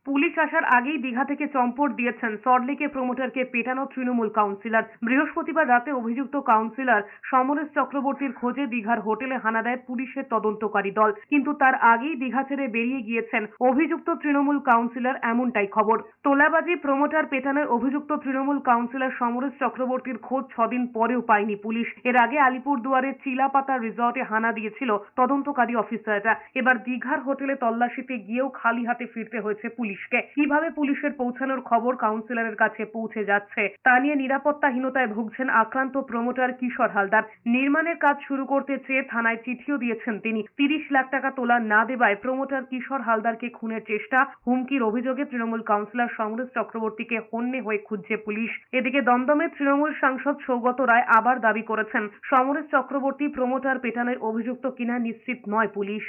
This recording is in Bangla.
পুলিশ আসার আগেই দীঘা থেকে চম্পট দিয়েছেন সল্টলেকে প্রমোটারকে পেটানো তৃণমূল কাউন্সিলর। বৃহস্পতিবার রাতে অভিযুক্ত কাউন্সিলর সমরেশ চক্রবর্তীর খোঁজে দীঘার হোটেলে হানা দেয় পুলিশের তদন্তকারী দল, কিন্তু তার আগেই দীঘা ছেড়ে বেরিয়ে গিয়েছেন অভিযুক্ত তৃণমূল কাউন্সিলর, এমনটাই খবর। তোলাবাজি প্রমোটার পেটানোর অভিযুক্ত তৃণমূল কাউন্সিলর সমরেশ চক্রবর্তীর খোঁজ 6 দিন পরেও পায়নি পুলিশ। এর আগে আলিপুরদুয়ারের চিলাপাতা রিসর্টে হানা দিয়েছিল তদন্তকারী অফিসাররা। এবার দীঘার হোটেলে তল্লাশিতে গিয়েও খালি হাতে ফিরতে হয়েছে পুলিশকে। কিভাবে পুলিশের পৌঁছানোর খবর কাউন্সিলরের কাছে পৌঁছে যাচ্ছে তা নিয়ে নিরাপত্তাহীনতায় ভুগছেন আক্রান্ত প্রমোটার কিশোর হালদার। নির্মাণের কাজ শুরু করতে চেয়ে থানায় চিঠিও দিয়েছেন তিনি। 30 লাখ টাকা তোলা না দেওয়ায় প্রমোটার কিশোর হালদারকে খুনের চেষ্টা, হুমকির অভিযোগে তৃণমূল কাউন্সিলর সমরেশ চক্রবর্তীকে হন্যে হয়ে খুঁজছে পুলিশ। এদিকে দমদমের তৃণমূল সাংসদ সৌগত রায় আবার দাবি করেছেন সমরেশ চক্রবর্তী প্রমোটার পেটানোর অভিযুক্ত কিনা নিশ্চিত নয় পুলিশ।